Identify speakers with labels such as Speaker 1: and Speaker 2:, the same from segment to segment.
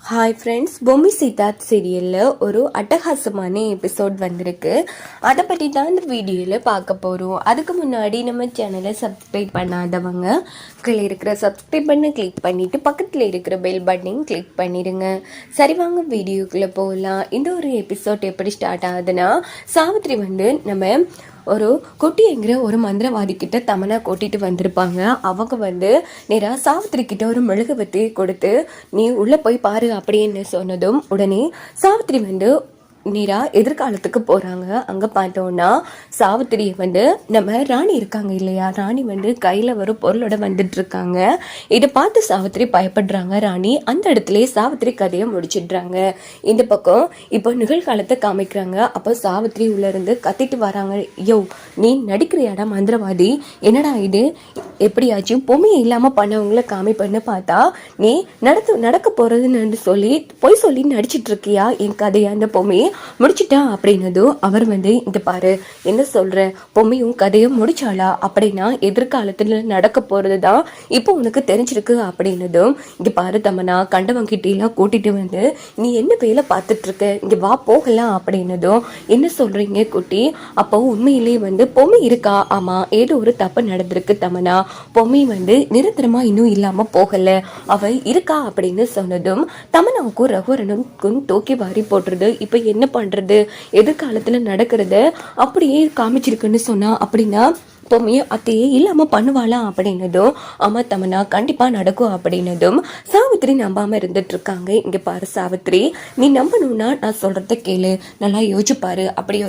Speaker 1: Hi friends, Bommi Siddharth சீரியலில் ஒரு அட்டகாசமான எபிசோட் வந்திருக்கு. அதை பற்றி தான் இந்த வீடியோவில் பார்க்க போகிறோம். அதுக்கு முன்னாடி நம்ம சேனலை சப்ஸ்கிரைப் பண்ணாதவங்க கீழே இருக்கிற சப்ஸ்கிரைப் பண்ண கிளிக் பண்ணிவிட்டு பக்கத்தில் இருக்கிற பெல் பட்டனையும் கிளிக் பண்ணிடுங்க. சரி, வாங்க வீடியோக்குள்ளே போகலாம். இந்த ஒரு எபிசோட் எப்படி ஸ்டார்ட் ஆகுதுன்னா, சாவித்ரி நம்ம ஒரு குட்டிங்கிற ஒரு மந்திரவாதி கிட்ட தமனா கூட்டிட்டு வந்திருப்பாங்க. அவங்க நேராக சாவித்திரி கிட்ட ஒரு மெழுகுவத்தி கொடுத்து நீ உள்ள போய் பாரு அப்படின்னு சொன்னதும் உடனே சாவித்திரி நேரா எதிர்காலத்துக்கு போறாங்க. அங்க பார்த்தோம்னா சாவித்திரியை நம்ம ராணி இருக்காங்க இல்லையா, ராணி கையில ஒரு பொருளோட வந்துட்டு இருக்காங்க. இதை பார்த்து சாவித்திரி பயப்படுறாங்க. ராணி அந்த இடத்துல சாவித்திரி கதையை முடிச்சிடுறாங்க. இந்த பக்கம் இப்போ நிகழ்காலத்தை காமிக்கிறாங்க. அப்போ சாவித்திரி உள்ள இருந்து கத்திட்டு வராங்க, யோ நீ நடிக்கிறியாடா மந்திரவாதி, என்னடா இது, எப்படியாச்சும் பொம்மையை இல்லாம பண்ணவங்கள காமிப்பண்ணு பார்த்தா நீ நடக்க போறதுன்னு பொய் சொல்லி நடிச்சிட்டு இருக்கியா, என் கதையை அந்த பொம்மையை முடிச்சுட்டா அப்படின்னதும் அவர் இந்த பாரு என்ன சொல்ற, பொம்மையும் கதையும் முடிச்சாளா அப்படின்னா எதிர்காலத்துல நடக்க போறதுதான் இப்போ உனக்கு தெரிஞ்சிருக்கு அப்படின்னதும், இங்க பாரு தமனா, கண்டவங்கிட்டெல்லாம் கூட்டிட்டு நீ என்ன வேலை பார்த்துட்டு இருக்க, இங்க வா போகலாம் அப்படின்னதும், என்ன சொல்றீங்க குட்டி, அப்போ உண்மையிலேயே பொம்மை இருக்கா, ஆமா ஏதோ ஒரு தப்பு நடந்திருக்கு தமனா, பொம்மை நிரந்தரமா இன்னும் இல்லாம போகல, அவ இருக்கா அப்படின்னு சொன்னதும் தமனாவுக்கும் ரகுவரனுக்கும் தூக்கி வாரி போட்டுருது. இப்ப என்ன பண்றது, எதிர்காலத்துல நடக்கிறத அப்படியே காமிச்சிருக்குன்னு சொன்னா அப்படின்னா பொம்மையை அத்தையே இல்லாம பண்ணுவாளா அப்படின்னதும், ஆமா தமனா கண்டிப்பா நடக்கும் அப்படின்னதும் சாவித்திரி நம்பாம இருந்துட்டு இருக்காங்க. இங்க பாரு சாவித்திரி, நீ நம்பணும்னா நான் சொல்றத கேளு, நல்லா யோசிச்சு பாரு, அப்படி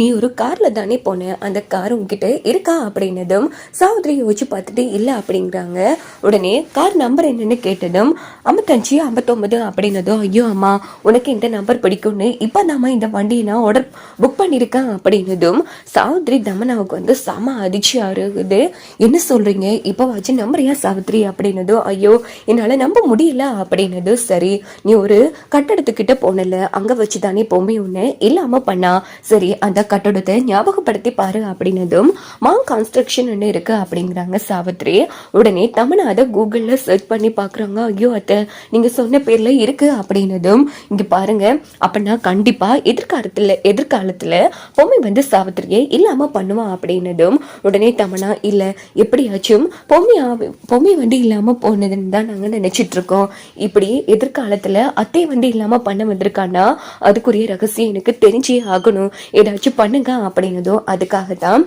Speaker 1: நீ ஒரு கார்ல தானே போன, அந்த கார் உங்ககிட்ட இருக்கா அப்படின்னதும் சாவித்திரி யோசிச்சு பார்த்துட்டு இல்ல அப்படிங்கிறாங்க. உடனே கார் நம்பர் என்னன்னு கேட்டதும் 55 59 அப்படின்னதும், ஐயோ அம்மா உனக்கு இந்த நம்பர் பிடிக்கும்னு இப்ப நாம இந்த வண்டியை நான் ஆர்டர் புக் பண்ணிருக்கேன் அப்படின்னதும் சாவித்திரி தமனாவுக்கு சம அதிர்ச்சியா இருக்குது. என்ன சொல்றீங்க, இப்ப வச்சு நம்புறியா சாவித்திரி அப்படின்னதோ, ஐயோ என்னால நம்ப முடியல அப்படின்னது. சரி, நீ ஒரு கட்டடத்துக்கிட்ட போனல, அங்க வச்சுதானே பொம்மை ஒண்ணு இல்லாம பண்ணா, சரி அந்த கட்டடத்தை ஞாபகப்படுத்தி பாரு அப்படின்னதும் மாங் கன்ஸ்ட்ரக்ஷன் இருக்கு அப்படிங்கிறாங்க சாவித்திரி. உடனே தமனா அதை கூகுள்ல சர்ச் பண்ணி பாக்குறாங்க. ஐயோ அத்தை, நீங்க சொன்ன பேர்ல இருக்கு அப்படின்னதும், இங்க பாருங்க அப்படின்னா கண்டிப்பா எதிர்காலத்துல பொம்மை சாவித்திரியை இல்லாம பண்ணுவான் அப்படின்னதும், உடனே தமனா இல்ல எப்படியாச்சும் பொம்மை இல்லாம போனதுன்னு தான் நாங்க நினைச்சிட்டு இருக்கோம், இப்படி எதிர்காலத்துல அத்தை இல்லாம பண்ண வந்திருக்கான்னா அதுக்குரிய ரகசியம் எனக்கு தெரிஞ்சே ஆகணும், ஏதாச்சும் பண்ணுங்க அப்படின்னதும், அதுக்காகத்தான்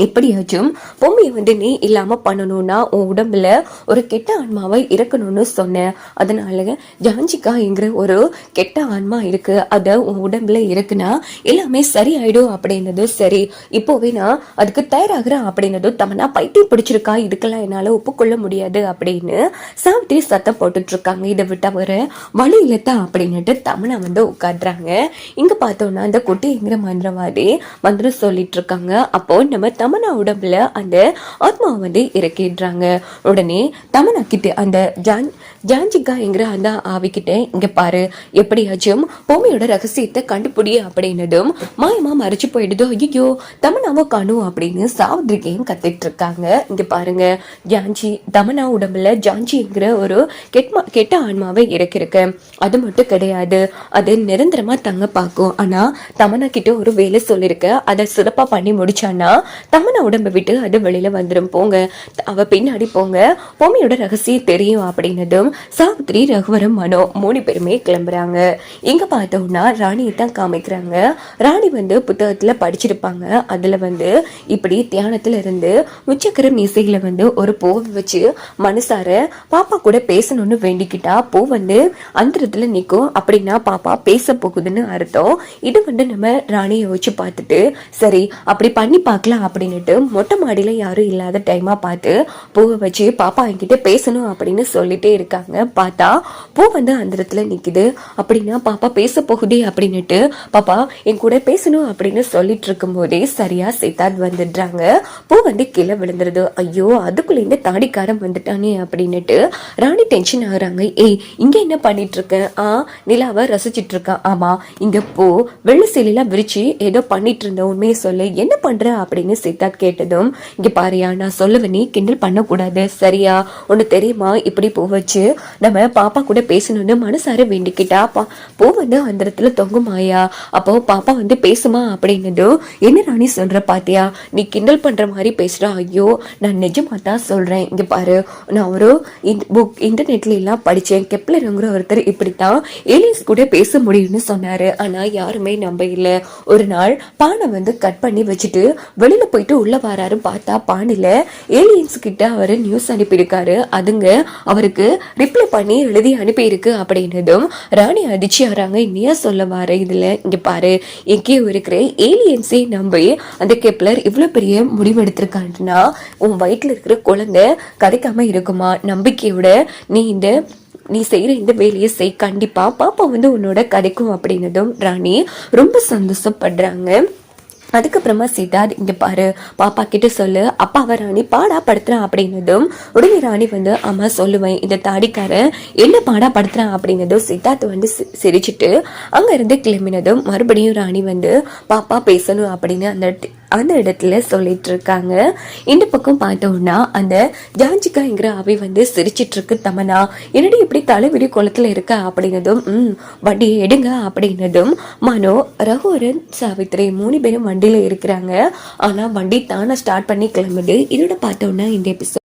Speaker 1: எப்படியாச்சும் பொம்மையை நீ இல்லாம பண்ணணும்னா உன் உடம்புல ஒரு கெட்ட ஆன்மாவை இறக்கணும்னு சொன்னேன், அதனால ஜான்சிகா என்கிற ஒரு கெட்ட ஆன்மா இருக்கு, அத உன் உடம்புல இருக்குன்னா எல்லாமே சரி ஆயிடும் அப்படின்னது. சரி இப்போவே நான் அதுக்கு தயாராகிறேன் அப்படின்னது. தமனா பைத்தியம் பிடிச்சிருக்கா, இதுக்கெல்லாம் என்னால ஒப்புக்கொள்ள முடியாது அப்படின்னு சாவித்திரி சத்தம் போட்டுட்டு இருக்காங்க. இதை விட்ட வர வழி இல்லத்தா அப்படின்னுட்டு தமனா உட்காடுறாங்க. இங்க பார்த்தோம்னா அந்த குட்டிங்கிற மந்திரவாதி மந்திரம் சொல்லிட்டு இருக்காங்க. அப்போ நம்ம தமனா உடம்புல அந்த ஆத்மா இறக்கிடுறாங்க. உடனே தமனா கிட்ட அந்த ஜான்சிகா என்கிற அந்த ஆவிக்கிட்ட, இங்க பாரு எப்படியாச்சும் பொம்மையோட ரகசியத்தை கண்டுபிடி அப்படின்னதும் மாயமா மறைச்சு போயிடுதோ, ஐயோ தமனாவோ காணும் அப்படின்னு சாவித்திரிக்கையும் கத்திட்டு இருக்காங்க. இங்க பாருங்க, தமனா உடம்புல ஜான்சிங்கிற ஒரு கெட்ட ஆன்மாவை இறக்கிருக்கு, அது மட்டும் கிடையாது, அது நிரந்தரமா தங்க பார்க்கும், ஆனா தமனா கிட்ட ஒரு வேலை சொல்லிருக்க, அதை சிறப்பா பண்ணி முடிச்சானா தமனா உடம்பை விட்டு அது வெளியில வந்துடும், போங்க அவ பின்னாடி போங்க, பொம்மையோட ரகசியம் தெரியும் அப்படின்னதும் சாவித்திரி ரகுவரம் மனோ 3 பேருமே கிளம்புறாங்க. இங்க பார்த்தோம்னா ராணியை தான் காமிக்கிறாங்க. ராணி புத்தகத்துல படிச்சிருப்பாங்க. அதுல இப்படி தியானத்துல இருந்து உச்சக்கர மீசையில ஒரு பூவை வச்சு மனசார பாப்பா கூட பேசணும்னு வேண்டிக்கிட்டா பூ அந்தரத்துல நிக்கும், அப்படின்னா பாப்பா பேச போகுதுன்னு அர்த்தம். இது நம்ம ராணியை வச்சு பார்த்துட்டு சரி அப்படி பண்ணி பார்க்கலாம் அப்படின்னுட்டு மொட்டை மாடியில யாரும் இல்லாத டைமா பார்த்து பூவை வச்சு பாப்பா என்கிட்ட பேசணும் அப்படின்னு சொல்லிட்டே இருக்காங்க. பார்த்தா பூ அந்த இடத்துல நிக்குது, அப்படின்னா பாப்பா பேச போகுதே அப்படின்னுட்டு பாப்பா என் கூட பேசணும் அப்படின்னு சொல்லிட்டு இருக்கும் போதே சரியா சித்தார்த் வந்துடுறாங்க. பூ கீழே விழுந்துருது. ஐயோ அதுக்குள்ள இந்த தாடிக்காரன் வந்துட்டானே அப்படின்னுட்டு ராணி டென்ஷன் ஆகுறாங்க. ஏய் இங்க என்ன பண்ணிட்டு இருக்க, நிலாவை ரசிச்சிட்டு இருக்கா, ஆமா இங்க பூ வெள்ளை சேலையெல்லாம் விரிச்சு ஏதோ பண்ணிட்டு இருந்த, உண்மையை சொல்லு என்ன பண்ற அப்படின்னு சித்தார்த் கேட்டதும், இங்க பாரியா நான் சொல்லுவேன், நீ கிண்டல் பண்ணக்கூடாது சரியா, ஒன்னு தெரியுமா, இப்படி பூ வச்சு நம்ம பாப்பா கூட பேசணும்னு மனசார வேண்டிக்கிட்டா. பூ வந்து அந்த இடத்துல தொங்குமாயா, அப்போ பாப்பா வந்து பேசுமா அப்படின்னதும், என்ன ராணி சொல்ற பாத்தியா, நீ கிண்டல் பண்ற மாதிரி பேசுற. ஐயோ நான் நிஜமா தான் சொல்றேன், இங்க பாரு நான் ஒரு இன்டர்நெட்ல எல்லாம் படிச்சேன், கெப்லருங்கிற ஒருத்தர் இப்படித்தான் ஏலியன்ஸ் கூட பேச முடியும்னு சொன்னாரு. ஆனா யாருமே நம்ப இல்ல. ஒரு நாள் பானை வந்து கட் பண்ணி வச்சுட்டு வெளியில போயிட்டு உள்ள வராரு. பார்த்தா பானையில ஏலியன்ஸ் கிட்ட அவரு நியூஸ் அனுப்பியிருக்காரு. அதுங்க அவருக்கு ரிப்ளை பண்ணி எழுதி அனுப்பியிருக்கு அப்படின்னதும் ராணி அதிர்ச்சி ஆறாங்க. இன்னையா சொல்ல வர இதுல, இங்க பாரு எங்கேயோ இருக்கிற ஏலியன்ஸே நம்பி அந்த கெப்லர் இவ்வளவு பெரிய முடிவு எடுத்திருக்காருன்னா உன் வயிற்றுல இருக்கிற குழந்தை கிடைக்காம இருக்குமா? நம்பிக்கையோட நீ செய்யற இந்த வேலையை செய், கண்டிப்பா பாப்பா வந்து உன்னோட கிடைக்கும் அப்படின்னதும் ராணி ரொம்ப சந்தோஷப்படுறாங்க. அதுக்கப்புறமா சித்தார்த், இங்க பாரு பாப்பா கிட்ட சொல்லு அப்பாவை ராணி பாடா படுத்துறான் அப்படின்னதும் உடனே ராணி வந்து ஆமா சொல்லுவேன், இந்த தாடிக்காரன் என்ன பாடா படுத்துறான் அப்படின்னதும் சித்தார்த் வந்து சிரிச்சுட்டு அங்க இருந்து கிளம்பினதும் மறுபடியும் ராணி வந்து பாப்பா பேசணும் அப்படின்னு அந்த இடத்துல சொல்லிட்டு இருக்காங்க. இந்த பக்கம் பார்த்தோம்னா அந்த ஜான்சிகாங்கிற அவை வந்து சிரிச்சிட்டு இருக்கு. தமனா என்னடி இப்படி தலைவிடி குளத்துல இருக்க அப்படின்னதும் வண்டி எடுங்க அப்படின்னதும் மனோ, ரகுவரன், சாவித்ரி 3 பேரும் வண்டியில இருக்கிறாங்க. ஆனா வண்டி தானே ஸ்டார்ட் பண்ணி கிளம்புது. இதோட பார்த்தோம்னா இந்த எபிசோட்